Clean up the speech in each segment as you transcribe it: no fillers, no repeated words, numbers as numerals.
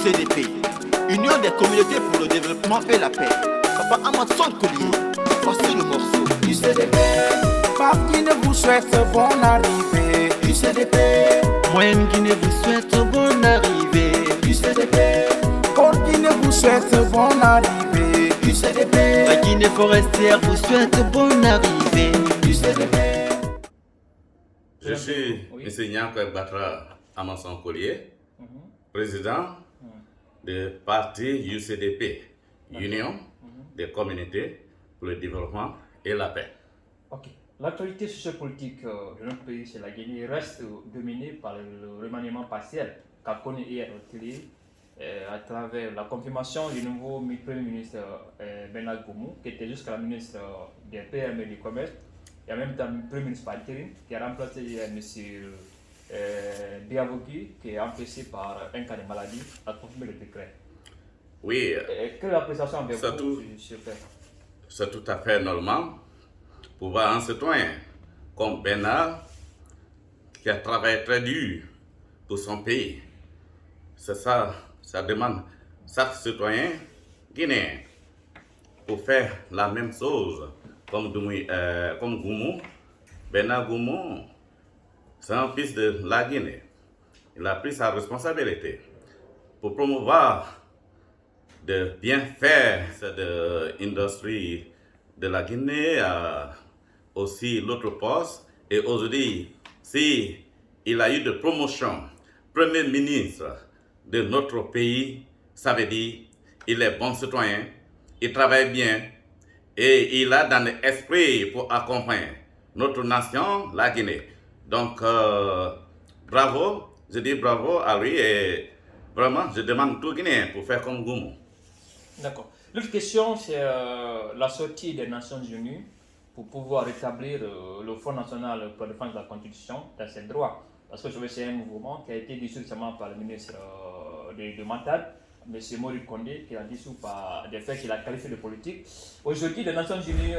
UCDP, Union des communautés pour le développement et la paix. Papa Amadson Collier, voici le morceau. UCDP, Pape Guinée vous souhaite bonne arrivée. UCDP, Moyenne Guinée vous souhaite bonne arrivée. UCDP, Port Guinée vous souhaite bonne arrivée. UCDP, la Guinée forestière vous souhaite bonne arrivée. UCDP. Je suis M. Nyanko Batra Amadson Collier, président du parti UCDP, Union des communautés pour le développement et la paix. Ok. L'actualité sociopolitique de notre pays, c'est la Guinée, reste dominée par le remaniement partiel qu'a connu hier au télé à travers la confirmation du nouveau Premier ministre Bernard Goumou, qui était jusqu'à la ministre des PME et du Commerce, et en même temps le Premier ministre par intérim, qui a remplacé M. Biavogi, qui est empêché par un cas de maladie, à confirmer le décret. Oui, Quelle appréciation avez-vous sur ce fait? c'est tout à fait normal pour voir un citoyen comme Bernard qui a travaillé très dur pour son pays. C'est ça, ça demande chaque citoyen guinéen pour faire la même chose comme Goumou. Bernard Goumou, c'est un fils de la Guinée. Il a pris sa responsabilité pour promouvoir de bien faire de l'industrie de la Guinée, aussi l'autre poste. Et aujourd'hui, si il a eu de promotion, Premier ministre de notre pays, ça veut dire il est bon citoyen, il travaille bien et il a dans l'esprit pour accompagner notre nation, la Guinée. Donc, bravo, je dis bravo à lui et vraiment, je demande tout Guinéen pour faire comme Goumou. D'accord. L'autre question, c'est la sortie des Nations Unies pour pouvoir rétablir le Fonds national pour la défense de la Constitution dans ses droits. Parce que c'est un mouvement qui a été dissous récemment par le ministre de Matad, M. Maurice Condé, qui a dissous par des faits qu'il a qualifiés de politique. Aujourd'hui, les Nations Unies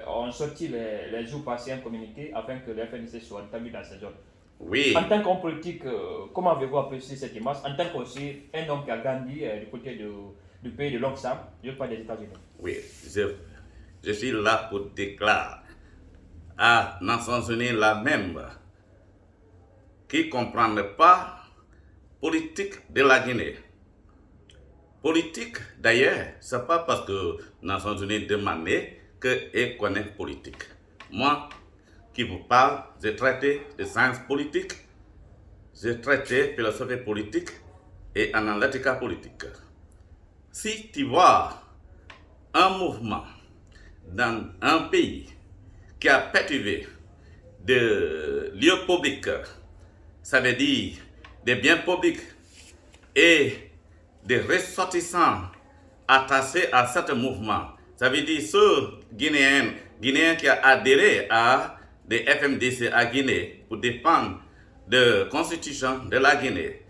ont sorti les jours passés un communiqué afin que le FNDC soit rétabli dans ces zones. Oui. En tant qu'homme politique, comment avez-vous apprécié cette image? En tant qu'aussi un homme qui a grandi du côté du pays de l'Oxfam, je parle des États-Unis. Oui, je suis là pour déclarer à Nations Unies la même qui ne comprennent pas politique de la Guinée. Politique, d'ailleurs, ce n'est pas parce que Nations Unies demandait qu'elles connaissent politique. Moi, qui vous parle, j'ai traité de sciences politiques, j'ai traité de philosophie politique et analytique politique. Si tu vois un mouvement dans un pays qui a perturbé de lieux publics, ça veut dire des biens publics et des ressortissants attachés à ce mouvement, ça veut dire ceux Guinéens qui ont adhéré à des FMDC à Guinée pour défendre de la constitution de la Guinée,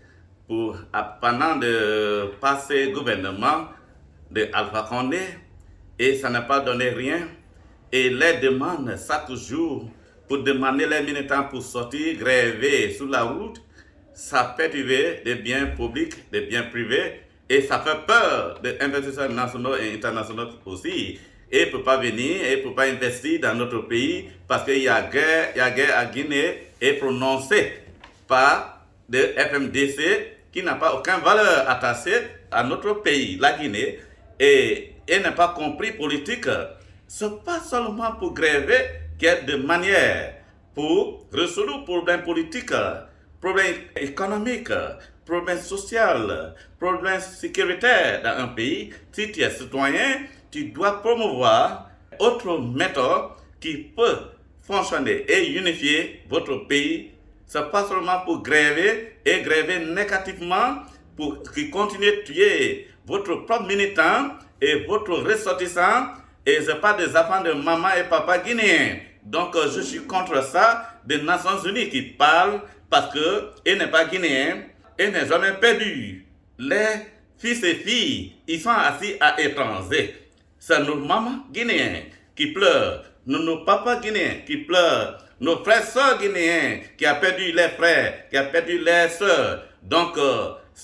pendant le passé gouvernement de Alpha Condé, et ça n'a pas donné rien. Et les demandes chaque jour pour demander les militants pour sortir, gréver sur la route, ça perturbe des biens publics, des biens privés, et ça fait peur des investisseurs nationaux et internationaux aussi. Et ne peut pas venir, et ne peut pas investir dans notre pays parce qu'il y a guerre à Guinée et prononcée par le FMDC qui n'a pas aucune valeur attachée à notre pays, la Guinée, et n'a pas compris politique. Ce n'est pas seulement pour gréver qu'il y a de manière pour résoudre les problèmes politiques, problèmes économiques, problèmes sociaux, problèmes sécuritaires dans un pays. Si tu es citoyen, tu dois promouvoir autre méthode qui peut fonctionner et unifier votre pays. Ce n'est pas seulement pour gréver et gréver négativement pour qu'ils continuent de tuer votre propre militant et votre ressortissant. Et ce n'est pas des enfants de maman et papa guinéens. Donc je suis contre ça, des Nations Unies qui parlent parce qu'ils n'est pas guinéen et n'est jamais perdu. Les fils et filles, ils sont assis à l'étranger. C'est nos mamans guinéens qui pleurent, nos papas guinéens qui pleurent, nos frères et sœurs guinéens qui ont perdu les frères, qui ont perdu les sœurs. Donc,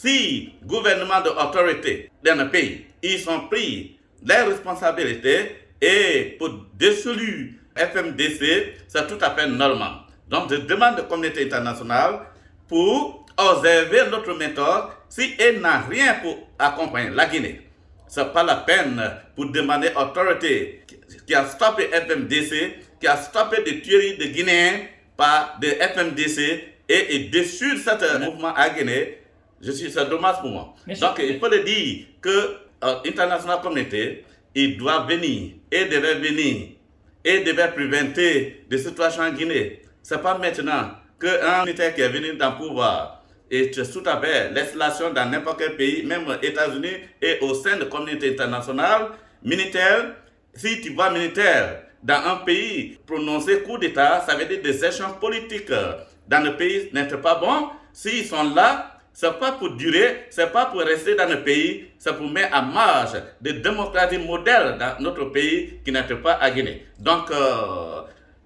si le gouvernement d'autorité dans le pays, ils ont pris les responsabilités et pour dissoluer FMDC, c'est tout à fait normal. Donc, je demande à la communauté internationale pour observer notre méthode si elle n'a rien pour accompagner la Guinée. Ce n'est pas la peine pour demander à l'autorité qui a stoppé FMDC, qui a stoppé des tueries de Guinéens par de FMDC et déçu ce mouvement à Guinée. C'est dommage pour moi. Donc, il faut le dire que l'international communauté, il doit venir et devait venir et devait préventer des situations en Guinée. Ce n'est pas maintenant qu'un militaire qui est venu dans le pouvoir et tout à fait l'installation dans n'importe quel pays, même aux États-Unis et au sein de la communauté internationale, militaire, si tu vois militaire dans un pays prononcer coup d'État, ça veut dire des échanges politiques dans le pays n'est pas bon. S'ils sont là, ce n'est pas pour durer, ce n'est pas pour rester dans le pays, c'est pour mettre en marge des démocraties modèles dans notre pays qui n'était pas à Guinée. Donc,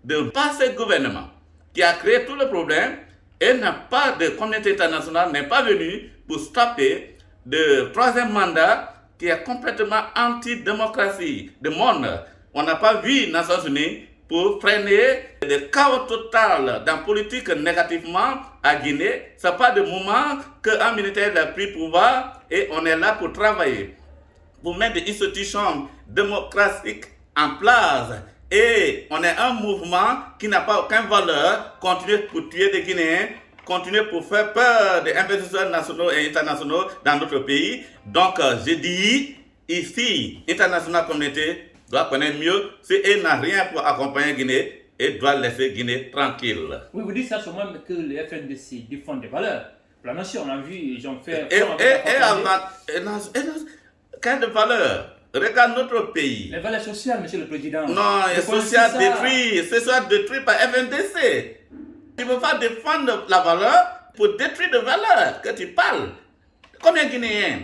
de par ce gouvernement qui a créé tout le problème, et n'a pas de communauté internationale n'est pas venue pour stopper le troisième mandat qui est complètement anti-démocratie du monde. On n'a pas vu les Nations Unies pour freiner le chaos total dans la politique négativement à Guinée. Ce n'est pas de moment qu'un militaire a pris pouvoir et on est là pour travailler, pour mettre des institutions démocratiques en place. Et on est un mouvement qui n'a pas aucune valeur, continuer pour tuer des Guinéens, continuer pour faire peur des investisseurs nationaux et internationaux dans notre pays. Donc, je dis ici, international communauté doit connaître mieux si elle n'a rien pour accompagner Guinée, elle doit laisser Guinée tranquille. Oui, vous dites ça seulement que les FNDC défendent des valeurs. La nation, on a vu, ils ont fait... Quelle valeur? Regarde notre pays. Les valeurs sociales, monsieur le président. Non, les sociales détruites. C'est ça détruit par FNDC. Tu ne peux pas défendre la valeur pour détruire de valeur que tu parles. Combien de Guinéens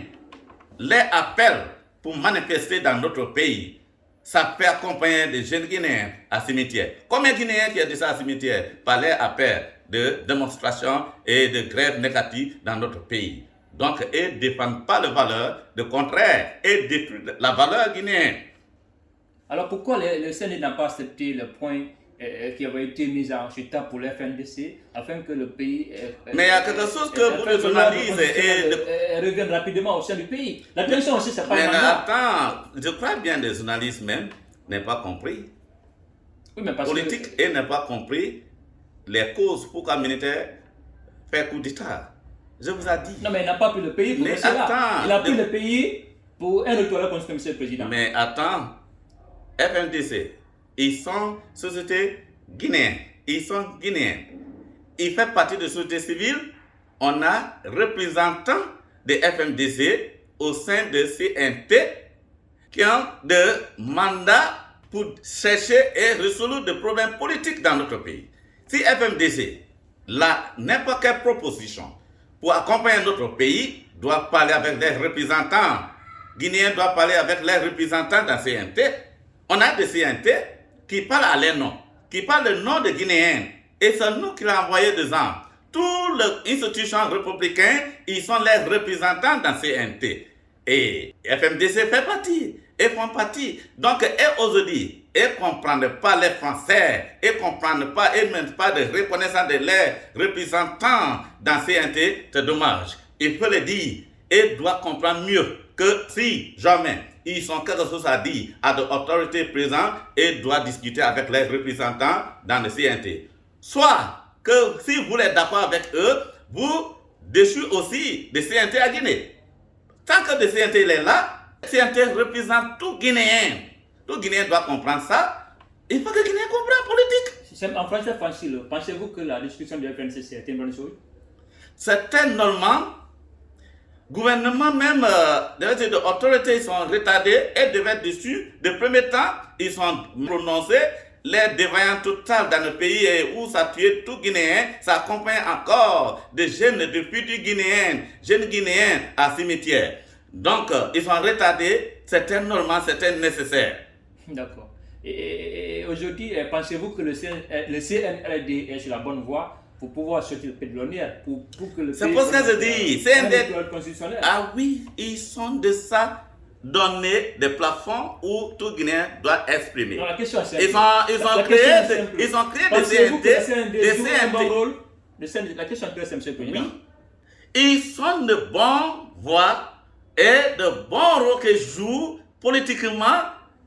les appellent pour manifester dans notre pays? Ça peut accompagner des jeunes Guinéens à cimetière. Combien de Guinéens qui ont dit ça à cimetière par les appels de démonstration et de grève négative dans notre pays? Donc, ils ne défendent pas les valeurs, de contraire, ils détruisent la valeur guinéenne. Alors, pourquoi le CNI n'a pas accepté le point qui avait été mis en table pour le FNDC afin que le pays... Mais il y a quelque chose que vous les journalistes... reviennent rapidement au sein du pays. La tension aussi, c'est pas un mandat. Attends, je crois bien que les journalistes même n'ont pas compris. Oui, mais parce politique et n'ont pas compris les causes pour qu'un militaire fait coup d'État. Je vous ai dit. Non, mais il n'a pas pris le pays pour cela. Il a pris le pays pour un retour contre M. le Président. Mais attends, FNDC, ils sont société guinéenne. Ils sont guinéens. Ils font partie de la société civile. On a représentants de FNDC au sein de CNT qui ont des mandats pour chercher et résoudre des problèmes politiques dans notre pays. Si FNDC a n'importe quelle proposition pour accompagner notre pays, doit parler avec les représentants guinéens, doit parler avec les représentants de la CNT. On a des CNT qui parlent à leur nom, qui parlent le nom des Guinéens. Et c'est nous qui l'avons envoyé des gens. Toutes les institutions républicaines, ils sont les représentants dans CNT. Et FMDC fait partie, ils font partie. Donc, aujourd'hui, ils ne comprennent pas les Français, ils ne comprennent pas, ils ne mettent pas de reconnaissance de leurs représentants dans CNT, c'est dommage. Il faut le dire, ils doivent comprendre mieux que si jamais ils ont quelque chose à dire à l'autorité présente, ils doivent discuter avec les représentants dans le CNT. Soit que si vous êtes d'accord avec eux, vous déchirez aussi des CNT à Guinée. Tant que le CNT est là, le CNT représente tout Guinéen. Tout Guinéen doit comprendre ça. Il faut que le Guinéen comprenne la politique. En français facile, pensez-vous que la discussion du FNCC est une bonne chose? C'était normalement. Gouvernement même, les autorités sont retardées et devaient être dessus. De premier temps, ils sont prononcés. Les défaillances totales dans le pays où ça tue tout Guinéen, ça accompagne encore des jeunes, de futurs Guinéens, jeunes Guinéens à cimetière. Donc, ils sont retardés, c'était normal, c'était nécessaire. D'accord. Et aujourd'hui, pensez-vous que le CNRD est sur la bonne voie pour pouvoir sortir le pétrolière, pour que le C'est pour ce que je dis. C'est un des... constitutionnel. Ah oui, ils sont de ça donner des plafonds où tout Guinéen doit exprimer. Non, la question est simple. Ils ont créé des CNT. La question est très simple, M. le Président. Oui. Ils sont de bonnes voix et de bons rôles que jouent politiquement.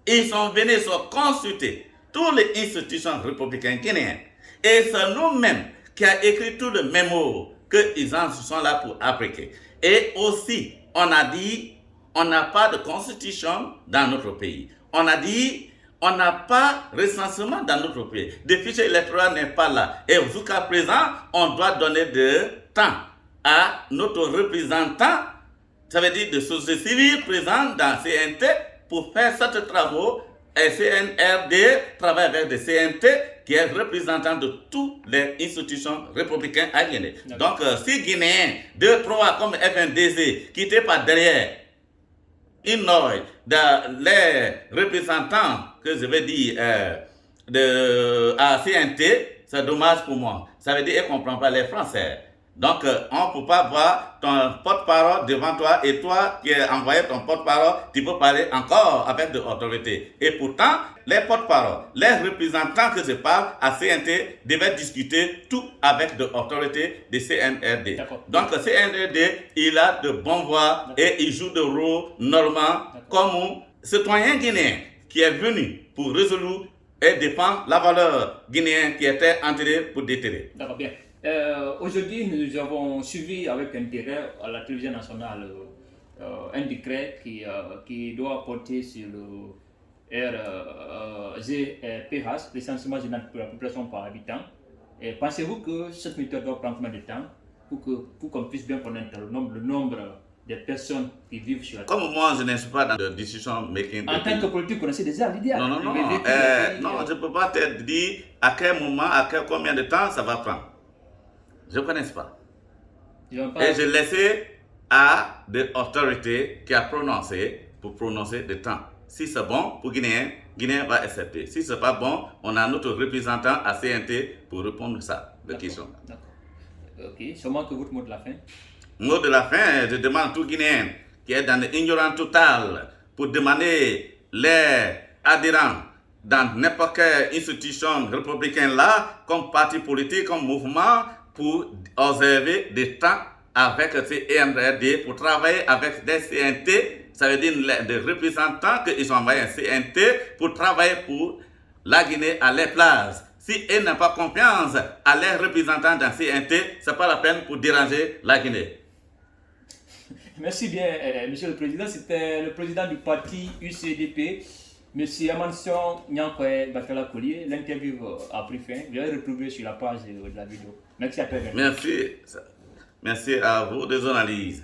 Ils sont venus se consulter toutes les institutions républicaines guinéennes. Et c'est nous-mêmes qui avons écrit tout le mémo qu'ils sont là pour appliquer. Et aussi, on a dit, on n'a pas de constitution dans notre pays. On a dit, on n'a pas de recensement dans notre pays. Le fichier électoral n'est pas là. Et jusqu'à présent, on doit donner du temps à notre représentant, ça veut dire de société civile présent dans CNT, pour faire certains travaux. Et CNRD travaille avec des CNT qui est représentant de toutes les institutions républicaines à Guinée. Donc, si Guinéens, 2, 3 comme FNDC, qui étaient par derrière, ils n'ont les représentants que je vais dire à CNT, c'est dommage pour moi. Ça veut dire qu'ils ne comprennent pas les Français. Donc, on ne peut pas voir ton porte-parole devant toi et toi qui as envoyé ton porte-parole, tu peux parler encore avec de l'autorité. Et pourtant, les porte-paroles, les représentants que je parle à CNT devaient discuter tout avec de l'autorité de CNRD. Donc, CNRD, il a de bonnes voix et il joue de rôle normal comme un citoyen guinéen qui est venu pour résoudre et défendre la valeur guinéenne qui était entrée pour déterrer. D'accord, bien. Aujourd'hui, nous avons suivi avec intérêt à la télévision nationale un décret qui doit porter sur le RZPH, l'essentiellement général pour la population par habitant. Pensez-vous que cette méthode doit prendre combien de temps pour qu'on puisse bien connaître le nombre des personnes qui vivent sur la terre? Comme moi, je ne suis pas dans la decision making. En tant que politique, vous connaissez déjà l'idéal. Non, je ne peux pas te dire à quel moment, combien de temps ça va prendre. Je ne connais pas. Et je laissais à des autorités qui a prononcé pour prononcer le temps. Si c'est bon pour Guinéen, Guinéen va accepter. Si ce n'est pas bon, on a notre représentant à CNT pour répondre à ça, la question. D'accord. Ok, seulement que votre mot de la fin. Mot de la fin, je demande à tout Guinéen qui est dans l'ignorance totale pour demander les adhérents dans n'importe quelle institution républicaine là, comme parti politique, comme mouvement, pour observer des temps avec ces CNRD, pour travailler avec des CNT, ça veut dire des représentants qu'ils ont envoyés à CNT pour travailler pour la Guinée à leur place. Si ils n'ont pas confiance à leurs représentants dans CNT, ce n'est pas la peine pour déranger la Guinée. Merci bien, Monsieur le Président. C'était le président du parti UCDP, M. Amanson Nyankwe Bakala Collier. L'interview a pris fin. Vous allez retrouver sur la page de la vidéo. Merci à toi. Merci à vous des analyses.